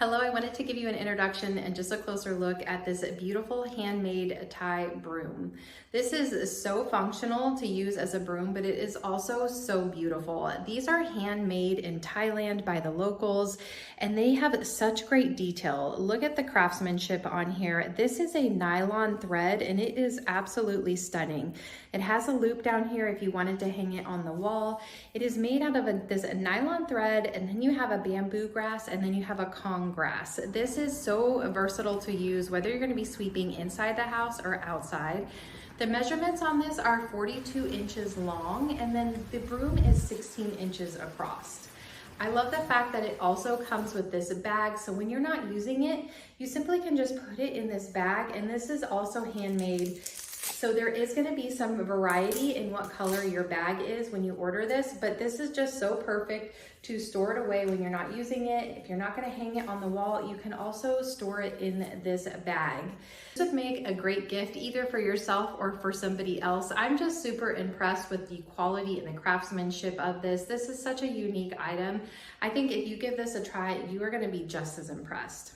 Hello, I wanted to give you an introduction and just a closer look at this beautiful handmade tie broom. This is so functional to use as a broom, but it is also so beautiful. These are handmade in Thailand by the locals, and they have such great detail. Look at the craftsmanship on here. This is a nylon thread, and it is absolutely stunning. It has a loop down here if you wanted to hang it on the wall. It is made out of this nylon thread, and then you have a bamboo grass, and then you have a Kong grass. This is so versatile to use whether you're going to be sweeping inside the house or outside. The measurements on this are 42 inches long, and then the broom is 16 inches across. I love the fact that it also comes with this bag, so when you're not using it, you simply can just put it in this bag, and this is also handmade. So there is going to be some variety in what color your bag is when you order this, but this is just so perfect to store it away when you're not using it. If you're not going to hang it on the wall, you can also store it in this bag. This would make a great gift either for yourself or for somebody else. I'm just super impressed with the quality and the craftsmanship of this. This is such a unique item. I think if you give this a try, you are going to be just as impressed.